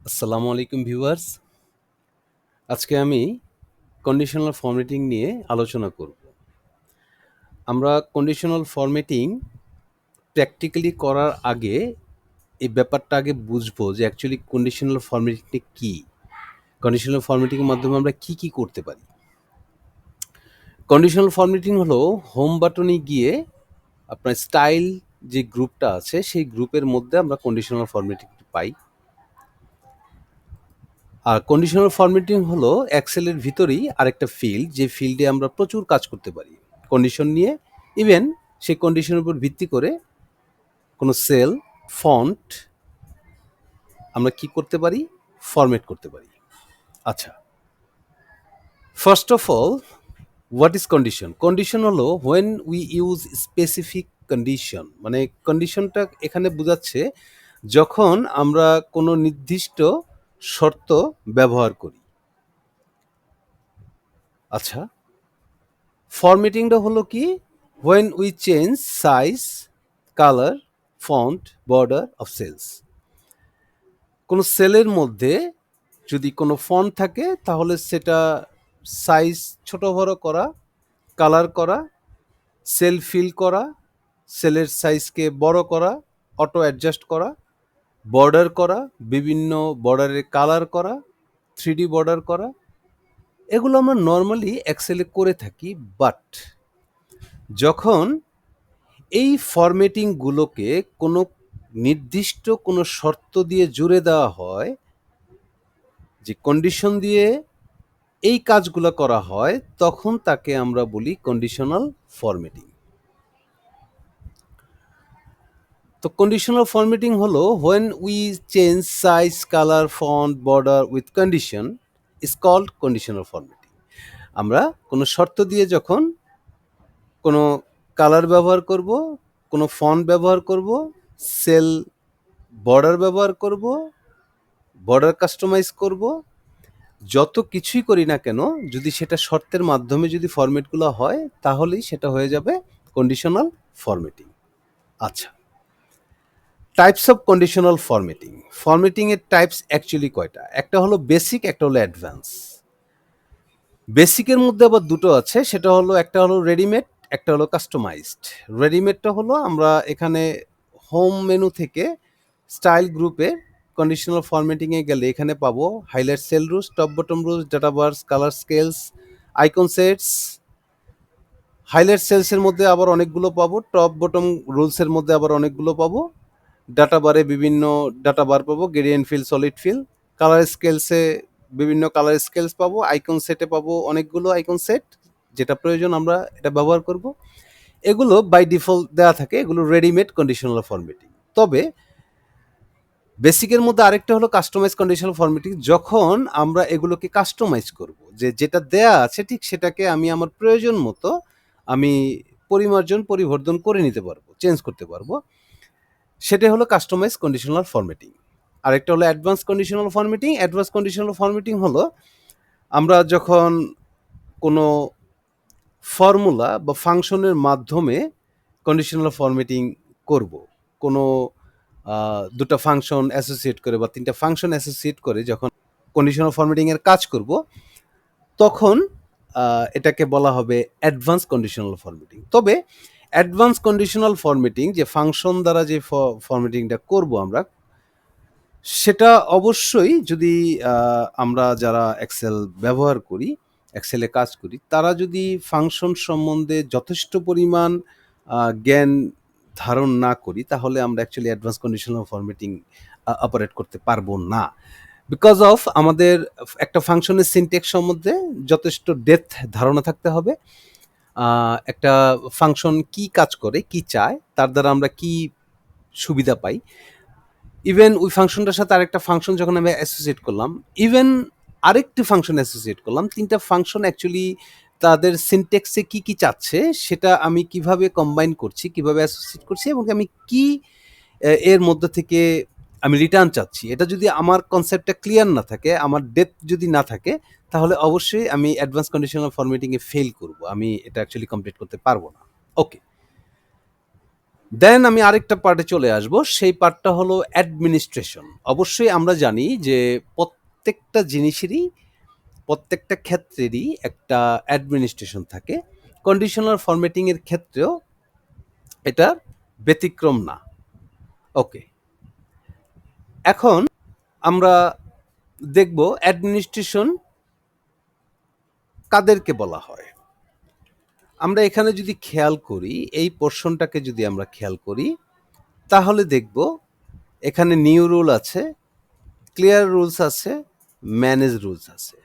আসসালামু আলাইকুম ভিউয়ার্স। আজকে আমি কন্ডিশনাল ফরম্যাটিং নিয়ে আলোচনা করব। আমরা কন্ডিশনাল ফরম্যাটিং প্র্যাকটিক্যালি করার আগে এই ব্যাপারটা আগে বুঝবো যে অ্যাকচুয়ালি কন্ডিশনাল ফরম্যাটিংটা কী? কন্ডিশনাল ফরম্যাটিংয়ের মাধ্যমে আমরা কী করতে পারি? কন্ডিশনাল ফরম্যাটিং হলো হোম বাটনে গিয়ে আপনার স্টাইল যে গ্রুপটা আছে সেই গ্রুপের মধ্যে আমরা কন্ডিশনাল ফরম্যাটিং পাই। আর কন্ডিশনাল ফরম্যাটিং হলো এক্সেলের ভিতরেই আরেকটা ফিল্ড, যে ফিল্ডে আমরা প্রচুর কাজ করতে পারি কন্ডিশন নিয়ে। ইভেন সেই কন্ডিশনের উপর ভিত্তি করে কোনো সেল, ফন্ট আমরা কি করতে পারি? ফরম্যাট করতে পারি। আচ্ছা, first of all, what is condition? Condition হলো when we use specific condition, মানে কন্ডিশনটা এখানে বোঝাচ্ছে যখন আমরা কোনো নির্দিষ্ট শর্ত ব্যবহার করি। আচ্ছা, ফরম্যাটিংটা হলো কি? When we change size, colour, font, border of cells. কোনো সেলের মধ্যে যদি কোনো ফন্ট থাকে তাহলে সেটা সাইজ ছোট বড় করা, কালার করা, সেল ফিল করা, সেলের সাইজকে বড় করা, অটো অ্যাডজাস্ট করা, বর্ডার করা, বিভিন্ন বর্ডারের কালার করা, 3D বর্ডার করা, এগুলো আমরা নর্মালি এক্সেলে করে থাকি। বাট যখন এই ফরম্যাটিংগুলোকে কোনো নির্দিষ্ট কোনো শর্ত দিয়ে জুড়ে দেওয়া হয়, যে কন্ডিশন দিয়ে এই কাজগুলো করা হয়, তখন তাকে আমরা বলি কন্ডিশনাল ফরম্যাটিং। তো কন্ডিশনাল ফরম্যাটিং হলো when we change size, colour, font, border with condition is called conditional formatting. আমরা কোনো শর্ত দিয়ে যখন কোনো কালার ব্যবহার করব, কোনো ফন্ট ব্যবহার করব, সেল বর্ডার ব্যবহার করব, বর্ডার কাস্টমাইজ করব, যত কিছুই করি না কেন, যদি সেটা শর্তের মাধ্যমে যদি ফরম্যাটগুলো হয় তাহলেই সেটা হয়ে যাবে কন্ডিশনাল ফরম্যাটিং। আচ্ছা, টাইপস অফ কন্ডিশনাল ফরম্যাটিং। ফরম্যাটিংয়ের টাইপস অ্যাকচুয়ালি কয়টা? একটা হলো বেসিক, একটা হলো অ্যাডভান্স। বেসিকের মধ্যে আবার দুটো আছে, সেটা হলো একটা হলো রেডিমেড, একটা হলো কাস্টমাইজড। রেডিমেডটা হলো আমরা এখানে হোম মেনু থেকে স্টাইল গ্রুপে কন্ডিশনাল ফরম্যাটিংয়ে গেলে এখানে পাবো highlight, cell rules, top bottom rules, data bars, colour scales, icon sets. Highlight সেলসের মধ্যে আবার অনেকগুলো পাবো, টপ বটম রুলসের মধ্যে আবার অনেকগুলো পাবো, ডাটা বারে বিভিন্ন ডাটা বার পাবো, gradient fill, solid fill. Colour স্কেলসে বিভিন্ন কালার স্কেলস পাবো, আইকন সেটে পাবো অনেকগুলো আইকন সেট, যেটা প্রয়োজন আমরা এটা ব্যবহার করব। এগুলো বাই ডিফল্ট দেওয়া থাকে, এগুলো রেডিমেড কন্ডিশনাল ফরম্যাটিং। তবে বেসিকের মধ্যে আরেকটা হলো কাস্টমাইজ কন্ডিশনাল ফরম্যাটিং, যখন আমরা এগুলোকে কাস্টমাইজ করব, যে যেটা দেয়া আছে ঠিক সেটাকে আমি আমার প্রয়োজন মতো আমি পরিমার্জন পরিবর্তন করে নিতে পারবো, চেঞ্জ করতে পারবো, সেটা হলো কাস্টমাইজ কন্ডিশনাল ফরম্যাটিং। আরেকটা হলো advance conditional formatting. Advance conditional formatting হলো আমরা যখন কোনো ফর্মুলা বা ফাংশনের মাধ্যমে কন্ডিশনাল ফরম্যাটিং করব, কোনো দুটো ফাংশন অ্যাসোসিয়েট করে বা তিনটা ফাংশন অ্যাসোসিয়েট করে যখন কন্ডিশনাল ফরম্যাটিংয়ের কাজ করব, তখন এটাকে বলা হবে অ্যাডভান্স কন্ডিশনাল ফরম্যাটিং। তবে অ্যাডভান্স কন্ডিশনাল ফরম্যাটিং, যে ফাংশন দ্বারা যে ফরম্যাটিংটা করব আমরা, সেটা অবশ্যই যদি আমরা যারা এক্সেল ব্যবহার করি, এক্সেলে কাজ করি, তারা যদি ফাংশন সম্বন্ধে যথেষ্ট পরিমাণ জ্ঞান ধারণ না করি, তাহলে আমরা actually advance conditional formatting operate করতে পারবো না। বিকজ অফ আমাদের একটা ফাংশনের সিনট্যাক্স সম্বন্ধে যথেষ্ট ডেপথ ধারণা থাকতে হবে। একটা ফাংশন কি কাজ করে, কি চায়, তার দ্বারা আমরা কি সুবিধা পাই। ইভেন ওই ফাংশনটার সাথে আরেকটা ফাংশন যখন আমি অ্যাসোসিয়েট করলাম, ইভেন আরেকটি ফাংশন অ্যাসোসিয়েট করলাম, তিনটা ফাংশন অ্যাকচুয়ালি তাদের সিনট্যাক্সে কি কি চাচ্ছে সেটা আমি কিভাবে কম্বাইন করছি, কিভাবে অ্যাসোসিয়েট করছি, এবং আমি কি এর মধ্যে থেকে আমি রিটার্ন চাচ্ছি, এটা যদি আমার কনসেপ্টটা ক্লিয়ার না থাকে, আমার ডেপথ যদি না থাকে, তাহলে অবশ্যই আমি অ্যাডভান্স কন্ডিশনাল ফরম্যাটিংয়ে ফেল করব, আমি এটা অ্যাকচুয়ালি কমপ্লিট করতে পারবো না। ওকে, দেন আমি আরেকটা পার্টে চলে আসব, সেই পার্টটা হলো অ্যাডমিনিস্ট্রেশন। অবশ্যই আমরা জানি যে প্রত্যেকটা জিনিসেরই, প্রত্যেকটা ক্ষেত্রেরই একটা অ্যাডমিনিস্ট্রেশন থাকে। কন্ডিশনাল ফরম্যাটিং এর ক্ষেত্রেও এটা ব্যতিক্রম না। ওকে, এখন আমরা দেখব অ্যাডমিনিস্ট্রেশন কাদেরকে বলা হয়। আমরা এখানে যদি খেয়াল করি, এই পোর্শনটাকে যদি আমরা খেয়াল করি, তাহলে দেখব এখানে নিউ রুল আছে, ক্লিয়ার রুলস আছে, ম্যানেজ রুলস আছে।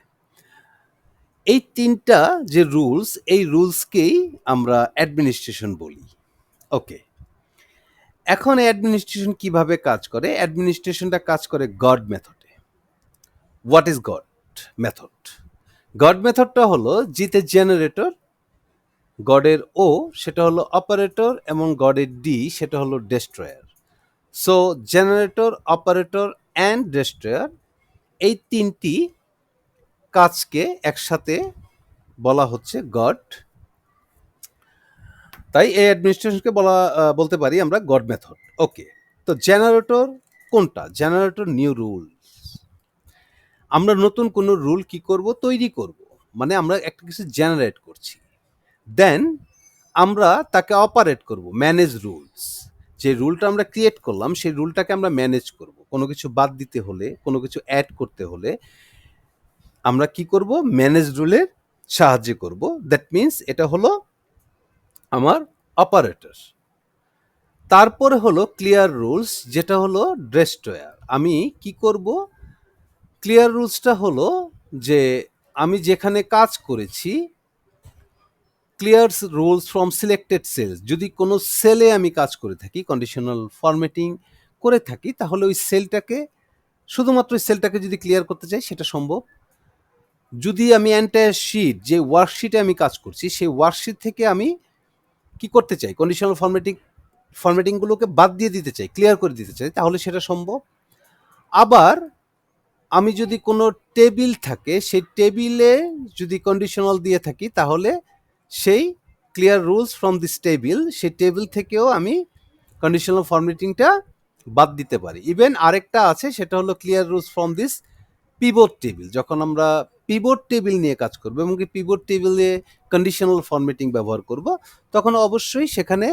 এই তিনটা যে রুলস, এই রুলসকেই আমরা অ্যাডমিনিস্ট্রেশন বলি। ওকে, এখন অ্যাডমিনিস্ট্রেশন কিভাবে কাজ করে? অ্যাডমিনিস্ট্রেশনটা কাজ করে গড মেথডে। What is god method? God মেথডটা হলো জিতে জেনারেটর, গডের ও সেটা হলো অপারেটর, এবং গডের ডি সেটা হলো destroyer. So generator, operator and destroyer, এই তিনটি কাজকে একসাথে বলা হচ্ছে গড। তাই এই অ্যাডমিনিস্ট্রেশনকে বলতে পারি আমরা গড মেথড। ওকে, তো জেনারেটর কোনটা? Generator new rule. আমরা নতুন কোনো রুল কি করব? তৈরি করব, মানে আমরা একটা কিছু জেনারেট করছি। দেন আমরা তাকে অপারেট করব, ম্যানেজ রুলস। যে রুলটা আমরা ক্রিয়েট করলাম সেই রুলটাকে আমরা ম্যানেজ করব। কোনো কিছু বাদ দিতে হলে, কোনো কিছু অ্যাড করতে হলে আমরা কি করব? ম্যানেজ রুলের সাহায্যে করব। দ্যাট মিনস এটা হলো আমার অপারেটর। তারপরে হলো ক্লিয়ার রুলস, যেটা হলো ডেস্ট্রয়ার। আমি কি করব? ক্লিয়ার রুলসটা হলো যে আমি যেখানে কাজ করেছি, ক্লিয়ারস রুলস ফ্রম সিলেক্টেড সেলস। যদি কোনো সেলে আমি কাজ করে থাকি, কন্ডিশনাল ফরম্যাটিং করে থাকি, তাহলে ওই সেলটাকে, শুধুমাত্র ওই সেলটাকে যদি ক্লিয়ার করতে চাই সেটা সম্ভব। যদি আমি এন্টায়ার শিট, যে ওয়ার্কশিটে আমি কাজ করছি, সেই ওয়ার্কশিট থেকে আমি কি করতে চাই? কন্ডিশনাল ফরম্যাটিংগুলোকে বাদ দিয়ে দিতে চাই, ক্লিয়ার করে দিতে চাই, তাহলে সেটা সম্ভব। আবার আমি যদি কোনো টেবিল থাকে, সেই টেবিলে যদি কন্ডিশনাল দিয়ে থাকি, তাহলে সেই clear rules from this table, সেই টেবিল থেকেও আমি কন্ডিশনাল ফরম্যাটিংটা বাদ দিতে পারি। ইভেন আরেকটা আছে, সেটা হলো clear rules from this pivot table. যখন আমরা পিভট টেবিল নিয়ে কাজ করবো এবং কি পিভট টেবিলে কন্ডিশনাল ফরম্যাটিং ব্যবহার করব, তখন অবশ্যই সেখানে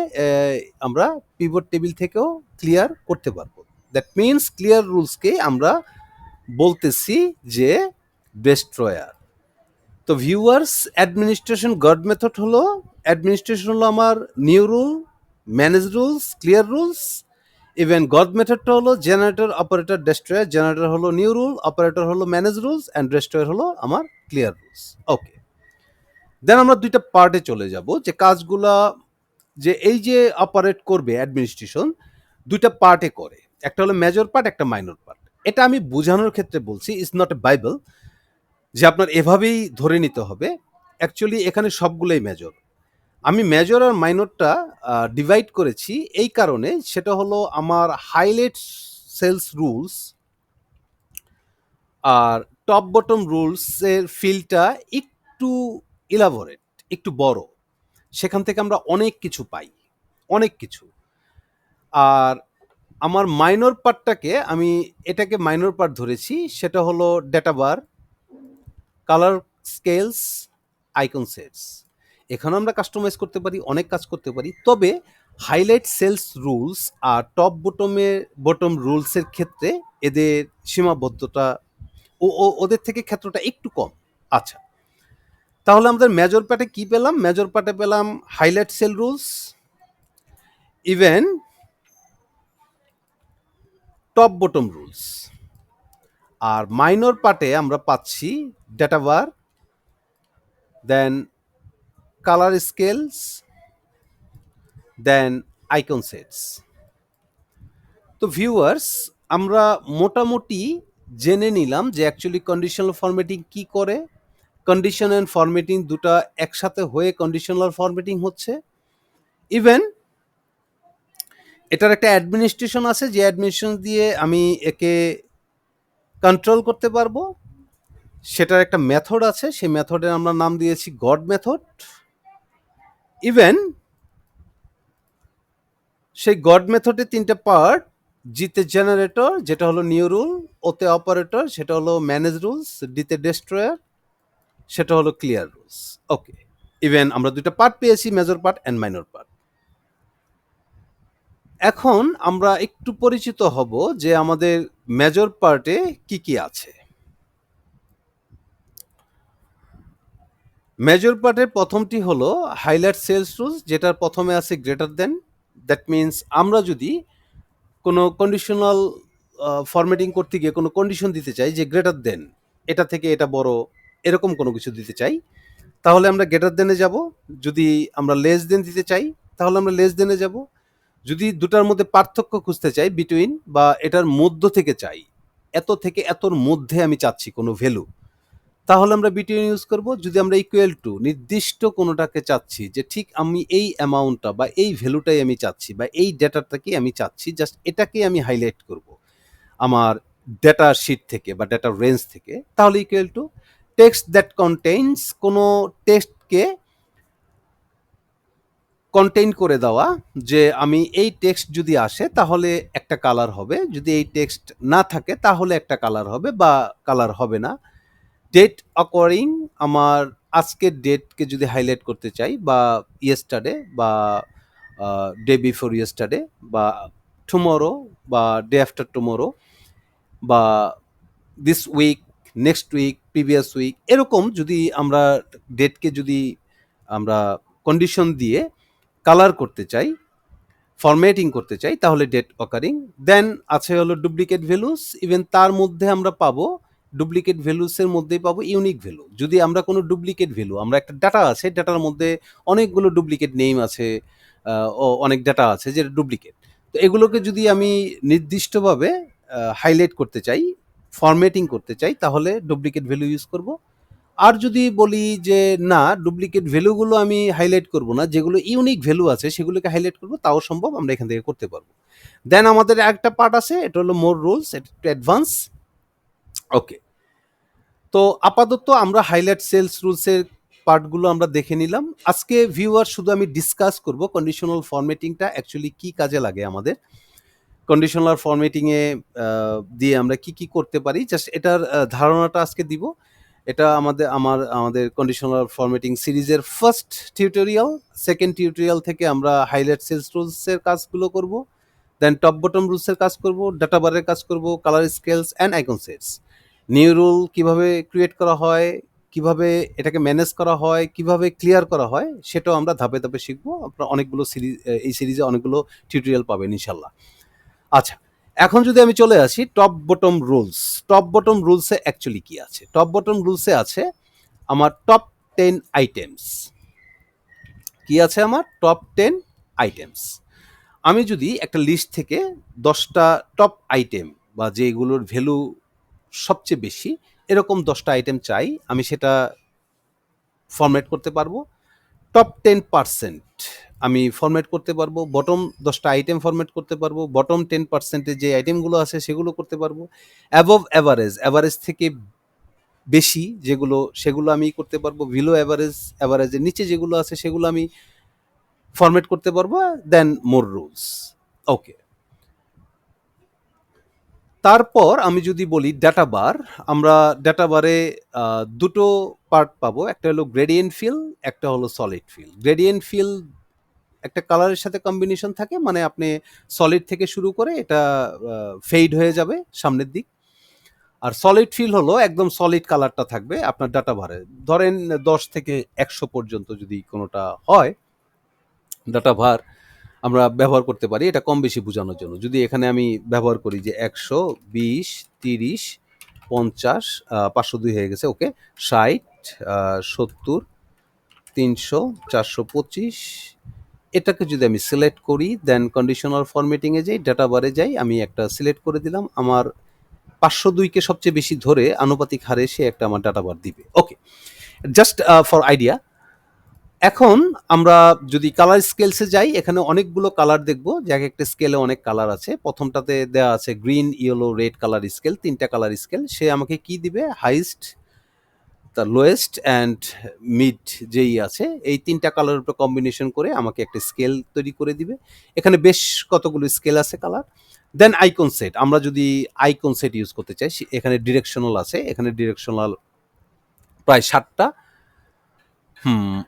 আমরা পিভট টেবিল থেকেও ক্লিয়ার করতে পারবো। দ্যাট মিনস ক্লিয়ার রুলসকে আমরা বলতেছি যে ডেস্ট্রয়ার। তো ভিউয়ার্স, অ্যাডমিনিস্ট্রেশন গড মেথড হলো, অ্যাডমিনিস্ট্রেশন হলো আমার new rule, manage rules, clear rules. Even god মেথডটা হলো জেনারেটর, অপারেটর, ডেস্ট্রয়ার। জেনারেটর হলো নিউ রুল, অপারেটর হলো ম্যানেজ রুলস, অ্যান্ড ডেস্ট্রয়ার হলো আমার ক্লিয়ার রুলস। ওকে, দেন আমরা দুইটা পার্টে চলে যাব, যে কাজগুলা যে এই যে অপারেট করবে অ্যাডমিনিস্ট্রেশন, দুইটা পার্টে করে। একটা হলো মেজর পার্ট, একটা মাইনর পার্ট। এটা আমি বোঝানোর ক্ষেত্রে বলছি, ইটস নট এ বাইবেল যে আপনার এভাবেই ধরে নিতে হবে। অ্যাকচুয়ালি এখানে সবগুলোই মেজর। আমি মেজর আর মাইনরটা ডিভাইড করেছি এই কারণে, সেটা হলো আমার হাইলাইট সেলস রুলস আর টপ বটম রুলসের ফিল্ডটা একটু ইলাবোরেট, একটু বড়। সেখান থেকে আমরা অনেক কিছু পাই, অনেক কিছু। আর আমার মাইনর পার্টটাকে, আমি এটাকে মাইনর পার্ট ধরেছি, সেটা হলো ডেটা বার, কালার স্কেলস, আইকন সেটস। এখানে আমরা কাস্টমাইজ করতে পারি, অনেক কাজ করতে পারি। তবে হাইলাইট সেলস রুলস আর টপ বটম রুলসের ক্ষেত্রে এদের সীমাবদ্ধতা ওদের থেকে ক্ষেত্রটা একটু কম। আচ্ছা, তাহলে আমাদের মেজর পার্টে কি পেলাম? মেজর পার্টে পেলাম highlight cell rules, even top bottom rules. আর মাইনর পার্টে আমরা পাচ্ছি data bar, then colour scales, then icon sets. তো ভিউয়ার্স, আমরা মোটামুটি জেনে নিলাম যে অ্যাকচুয়ালি কন্ডিশনাল ফরম্যাটিং কি করে। কন্ডিশন অ্যান্ড ফরম্যাটিং দুটা একসাথে হয়ে কন্ডিশনাল ফরম্যাটিং হচ্ছে। ইভেন এটার একটা অ্যাডমিনিস্ট্রেশন আছে, যে অ্যাডমিনিস্ট্রেশন দিয়ে আমি একে কন্ট্রোল করতে পারবো। সেটার একটা মেথড আছে, সেই মেথডের আমরা নাম দিয়েছি গড মেথড। ইভেন সেই গড মেথডে ৩ টা পার্ট, জিতে জেনারেটর যেটা হলো নিউ রুল, ওতে অপারেটর সেটা হলো ম্যানেজ রুলস, ডিতে ডেস্ট্রয়ার সেটা হলো ক্লিয়ার রুলস। ওকে, ইভেন আমরা 2টা পার্ট পেয়েছি, major part and minor part. এখন আমরা একটু পরিচিত হব যে আমাদের মেজর পার্টে কি কি আছে। মেজর পার্টের প্রথমটি হলো হাইলাইট সেলস রুলস, যেটার প্রথমে আছে গ্রেটার দেন। দ্যাট মিনস আমরা যদি কোনো কন্ডিশনাল ফরম্যাটিং করতে গিয়ে কোনো কন্ডিশন দিতে চাই যে গ্রেটার দেন, এটা থেকে এটা বড়, এরকম কোনো কিছু দিতে চাই, তাহলে আমরা গ্রেটার দেনে যাব। যদি আমরা লেস দেন দিতে চাই তাহলে আমরা লেস দেনে যাব। যদি দুটার মধ্যে পার্থক্য খুঁজতে চাই, বিটুইন বা এটার মধ্য থেকে চাই, এত থেকে এতর মধ্যে আমি চাচ্ছি কোনো ভ্যালু, তাহলে আমরা বিটুইন ইউজ করব। যদি আমরা ইকুয়াল টু নির্দিষ্ট কোনোটাকে চাচ্ছি যে ঠিক আমি এই অ্যামাউন্টটা বা এই ভ্যালুটাই আমি চাচ্ছি বা এই ডেটাটাকেই আমি চাচ্ছি, জাস্ট এটাকেই আমি হাইলাইট করব আমার ডেটা শিট থেকে বা ডেটা রেঞ্জ থেকে, তাহলে equal to text that contains, কোনো টেক্সটকে কন্টেইন করে দেওয়া, যে আমি এই টেক্সট যদি আসে তাহলে একটা কালার হবে, যদি এই টেক্সট না থাকে তাহলে একটা কালার হবে বা কালার হবে না। ডেট অকরিং, আমার আজকের ডেটকে যদি হাইলাইট করতে চাই, বা ইয়েস্টারডে বা ডে বিফোর ইয়েস্টারডে বা টুমোরো বা ডে আফটার টুমোরো বা this week, next week, previous week, এরকম যদি আমরা ডেটকে যদি আমরা কন্ডিশন দিয়ে কালার করতে চাই, ফরম্যাটিং করতে চাই, তাহলে ডেট অকারিং। দেন আছে হলো ডুপ্লিকেট ভ্যালুস, ইভেন তার মধ্যে আমরা পাবো ডুপ্লিকেট ভ্যালুসের মধ্যেই পাবো ইউনিক ভ্যালু। যদি আমরা কোনো ডুপ্লিকেট ভ্যালু, আমরা একটা ডাটা আছে, ডাটার মধ্যে অনেকগুলো ডুপ্লিকেট নেম আছে, ও অনেক ডাটা আছে যেটা ডুপ্লিকেট, তো এগুলোকে যদি আমি নির্দিষ্টভাবে হাইলাইট করতে চাই, ফরম্যাটিং করতে চাই, তাহলে ডুপ্লিকেট ভ্যালু ইউজ করব। আর যদি বলি যে না, ডুপ্লিকেট ভ্যালুগুলো আমি হাইলাইট করব না, যেগুলো ইউনিক ভ্যালু আছে সেগুলোকে হাইলাইট করব, তাও সম্ভব, আমরা এখান থেকে করতে পারবো। দেন আমাদের একটা পার্ট আছে, এটা হলো মোর রুলস, এটা একটু অ্যাডভান্স। ওকে, তো আপাতত আমরা হাইলাইট সেলস রুলসের পার্টগুলো আমরা দেখে নিলাম। আজকে ভিউয়ার শুধু আমি ডিসকাস করব কন্ডিশনাল ফরম্যাটিংটা অ্যাকচুয়ালি কি কাজে লাগে আমাদের, কন্ডিশনাল ফরম্যাটিংয়ে দিয়ে আমরা কি কি করতে পারি, জাস্ট এটার ধারণাটা আজকে দিব। এটা আমাদের কন্ডিশনাল ফরম্যাটিং সিরিজের ফার্স্ট টিউটোরিয়াল। সেকেন্ড টিউটোরিয়াল থেকে আমরা হাইলাইট সেলস রুলসের কাজগুলো করব, দেন টপ বটম রুলসের কাজ করব, ডাটা বারের কাজ করব, colour scales and icon sets, new rule কিভাবে ক্রিয়েট করা হয়, কিভাবে এটাকে ম্যানেজ করা হয়, কিভাবে ক্লিয়ার করা হয়, সেটাও আমরা ধাপে ধাপে শিখবো। আপনারা অনেকগুলো সিরিজ, এই সিরিজে অনেকগুলো টিউটোরিয়াল পাবেন ইনশাল্লাহ। আচ্ছা, এখন যদি আমি চলে আসি top bottom rules. Top bottom রুলসে অ্যাকচুয়ালি কি আছে? টপ বটম রুলসে আছে আমার টপ 10 আইটেমস। কি আছে আমার? Top 10 items. আমি যদি একটা লিস্ট থেকে 10টা টপ আইটেম বা যেগুলোর ভ্যালু সবচেয়ে বেশি, এরকম 10টা আইটেম চাই, আমি সেটা ফরম্যাট করতে পারবো। টপ 10% আমি ফরম্যাট করতে পারবো, বটম 10টা আইটেম ফরম্যাট করতে পারবো, বটম 10%-এর যে আইটেমগুলো আছে সেগুলো করতে পারবো। অ্যাবভ অ্যাভারেজ, অ্যাভারেজ থেকে বেশি যেগুলো, সেগুলো আমি করতে পারবো। বিলো অ্যাভারেজ, অ্যাভারেজের নিচে যেগুলো আছে সেগুলো আমি ফরম্যাট করতে পারবো। দেন মোর রুলস। ওকে, তারপর আমি যদি বলি ডাটা বার, আমরা ডাটা বারে দুটো পার্ট পাবো, একটা হলো গ্রেডিয়েন্ট ফিল, একটা হলো সলিড ফিল। গ্রেডিয়েন্ট ফিল একটা কালারের সাথে কম্বিনেশন থাকে, মানে আপনি সলিড থেকে শুরু করে এটা ফেড হয়ে যাবে সামনের দিক। আর সলিড ফিল হলো একদম সলিড কালারটা থাকবে আপনার ডাটা বারে। ধরেন 10 থেকে 100 পর্যন্ত যদি কোনোটা হয়, ডাটা ভার আমরা ব্যবহার করতে পারি এটা কম বেশি বোঝানোর জন্য। যদি এখানে আমি ব্যবহার করি যে 100, 20, 30, 50, 502 হয়ে গেছে, ওকে, 60, 70, 300, 425, এটাকে যদি আমি সিলেক্ট করি, দেন কন্ডিশনাল ফরম্যাটিংয়ে যাই, ডাটা বারে যাই, আমি একটা সিলেক্ট করে দিলাম। আমার 502কে সবচেয়ে বেশি ধরে আনুপাতিক হারে সে একটা আমার ডাটা বার দিবে। ওকে, জাস্ট ফর আইডিয়া। এখন আমরা যদি কালার স্কেলসে যাই, এখানে অনেকগুলো কালার দেখবো, যে এক একটা স্কেলে অনেক কালার আছে। প্রথমটাতে দেওয়া আছে green, yellow, red colour scale, 3টা কালার স্কেল। সে আমাকে কি দিবে? হাইস্ট তার লোয়েস্ট অ্যান্ড মিড যেই আছে এই ৩ টা কালারের উপর কম্বিনেশন করে আমাকে একটা স্কেল তৈরি করে দিবে। এখানে বেশ কতগুলো স্কেল আছে কালার। দেন আইকন সেট। আমরা যদি আইকন সেট ইউজ করতে চাই এখানে ডিরেকশনাল আছে। এখানে ডিরেকশনাল প্রায় ৭ টা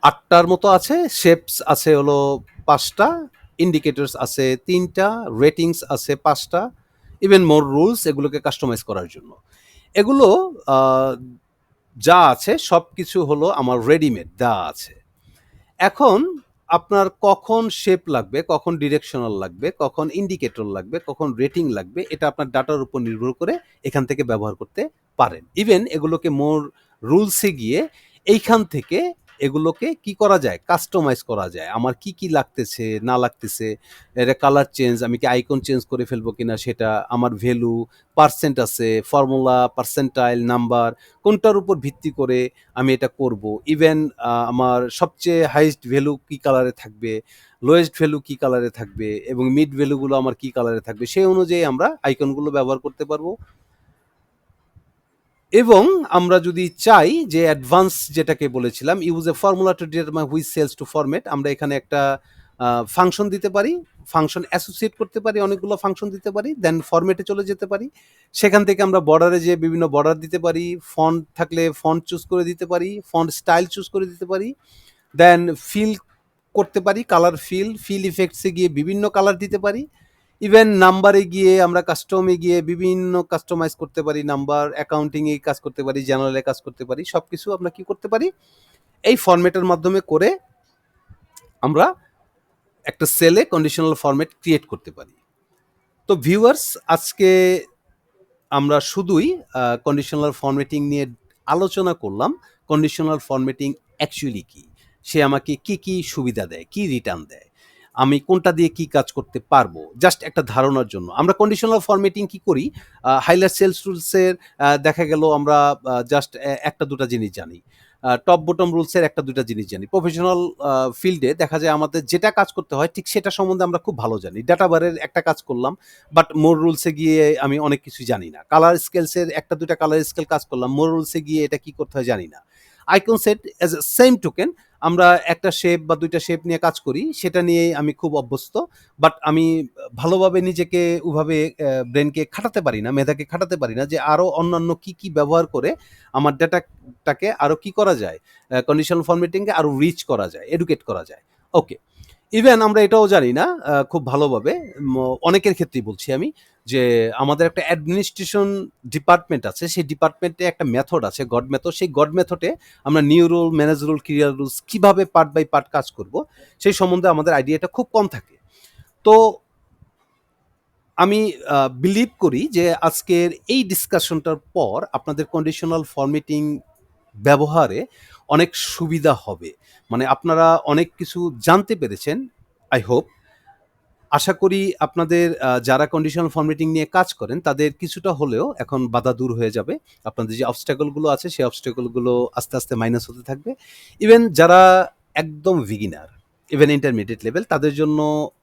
৮ টার মতো আছে। শেপস আছে হলো ৫ টা, ইন্ডিকেটরস আছে ৩ টা, রেটিংস আছে ৫ টা, ইভেন মোর রুলস এগুলোকে কাস্টমাইজ করার জন্য। এগুলো আ যা আছে সবকিছু হলো আমার রেডিমেড দেওয়া আছে। এখন আপনার কখন শেপ লাগবে, কখন ডিরেকশনাল লাগবে, কখন ইন্ডিকেটর লাগবে, কখন রেটিং লাগবে এটা আপনার ডাটার উপর নির্ভর করে এখান থেকে ব্যবহার করতে পারেন। ইভেন এগুলোকে মোর রুলসে গিয়ে এইখান থেকে এগুলোকে কি করা যায়? কাস্টমাইজ করা যায়। আমার কি, কি লাগতেছে, না লাগতেছে, এটা কালার চেঞ্জ, আমি কি আইকন চেঞ্জ করে ফেলবো কিনা সেটা, আমার ভ্যালু, পার্সেন্ট আছে, ফর্মুলা, পার্সেন্টাইল, নাম্বার কোনটার উপর ভিত্তি করে আমি এটা করব। ইভেন আমার সবচেয়ে হাইয়েস্ট ভ্যালু কি কালারে থাকবে, লোয়েস্ট ভ্যালু কি কালারে থাকবে এবং মিড ভ্যালুগুলো আমার কি কালারে থাকবে সেই অনুযায়ী আমরা আইকনগুলো ব্যবহার করতে পারবো। এবং আমরা যদি চাই যে অ্যাডভান্স যেটাকে বলেছিলাম use a formula to determine which cells to format, আমরা এখানে একটা ফাংশন দিতে পারি, ফাংশন অ্যাসোসিয়েট করতে পারি, অনেকগুলো ফাংশন দিতে পারি, দেন ফরম্যাটে চলে যেতে পারি। সেখান থেকে আমরা বর্ডারে যে বিভিন্ন বর্ডার দিতে পারি, ফন্ট থাকলে ফন্ট চুজ করে দিতে পারি, ফন্ট স্টাইল চুজ করে দিতে পারি, দেন ফিল করতে পারি, কালার ফিল ইফেক্টসে গিয়ে বিভিন্ন কালার দিতে পারি। ইভেন নাম্বারে গিয়ে আমরা কাস্টমে গিয়ে বিভিন্ন কাস্টমাইজ করতে পারি, নাম্বার অ্যাকাউন্টিংয়ে কাজ করতে পারি, জেনারেলে কাজ করতে পারি, সব কিছু আমরা কি করতে পারি এই ফরম্যাটের মাধ্যমে করে আমরা একটা সেলে কন্ডিশনাল ফরম্যাট ক্রিয়েট করতে পারি। তো ভিউয়ার্স আজকে আমরা শুধুই কন্ডিশনাল ফরম্যাটিং নিয়ে আলোচনা করলাম। কন্ডিশনাল ফরম্যাটিং অ্যাকচুয়ালি কি, সে আমাকে কি কি সুবিধা দেয়, কি রিটার্ন দেয়, আমি কোনটা দিয়ে কি কাজ করতে পারবো, জাস্ট একটা ধারণার জন্য। আমরা কন্ডিশনাল ফরম্যাটিং কি করি, হাইলাইট সেলস রুলসের দেখা গেল আমরা জাস্ট একটা দুটা জিনিস জানি, টপ বটম রুলসের একটা দুটা জিনিস জানি। প্রফেশনাল ফিল্ডে দেখা যায় আমাদের যেটা কাজ করতে হয় ঠিক সেটা সম্বন্ধে আমরা খুব ভালো জানি। ডাটা বারের একটা কাজ করলাম, বাট মোর রুলসে গিয়ে আমি অনেক কিছু জানি না। কালার স্কেলসের একটা দুটা কালার স্কেল কাজ করলাম, মোর রুলসে গিয়ে এটা কি করতে হয় জানি না। Icon set as a same token, আমরা একটা শেপ বা দুইটা শেপ নিয়ে কাজ করি, সেটা নিয়েই আমি খুব অভ্যস্ত, বাট আমি ভালোভাবে নিজেকে ওভাবে ব্রেনকে খাটাতে পারি না, মেধাকে খাটাতে পারি না যে আরও অন্যান্য কি কি ব্যবহার করে আমার ডাটাটাকে আরও কি করা যায়, কন্ডিশনাল ফরম্যাটিংকে আরও রিচ করা যায়, এডুকেট করা যায়। ওকে, ইভেন আমরা এটাও জানি না খুব ভালোভাবে, অনেকের ক্ষেত্রেই বলছি আমি, যে আমাদের একটা অ্যাডমিনিস্ট্রেশন ডিপার্টমেন্ট আছে, সেই ডিপার্টমেন্টে একটা মেথড আছে গড মেথড, সেই গড মেথডে আমরা নিউ রুল, ম্যানেজ রুল, ক্রিয়ার রুলস কীভাবে পার্ট বাই পার্ট কাজ করব সেই সম্বন্ধে আমাদের আইডিয়াটা খুব কম থাকে। তো আমি বিলিভ করি যে আজকের এই ডিসকাশনটার পর আপনাদের কন্ডিশনাল ফরম্যাটিং ব্যবহারে অনেক সুবিধা হবে, মানে আপনারা অনেক কিছু জানতে পেরেছেন আই হোপ। আশা করি আপনাদের যারা কন্ডিশনাল ফরম্যাটিং নিয়ে কাজ করেন তাদের কিছুটা হলেও এখন বাধা দূর হয়ে যাবে। আপনাদের যে অবস্ট্যাকলগুলো আছে সেই অবস্ট্যাকলগুলো আস্তে আস্তে মাইনাস হতে থাকবে। ইভেন যারা একদম বিগিনার, ইভেন ইন্টারমিডিয়েট লেভেল, তাদের জন্য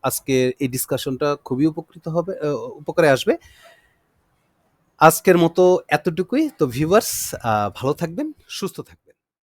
আজকের এই ডিসকাশনটা খুবই উপকৃত হবে, উপকারে আসবে। আজকের মতো এতটুকুই। তো ভিউয়ার্স ভালো থাকবেন, সুস্থ থাকবেন।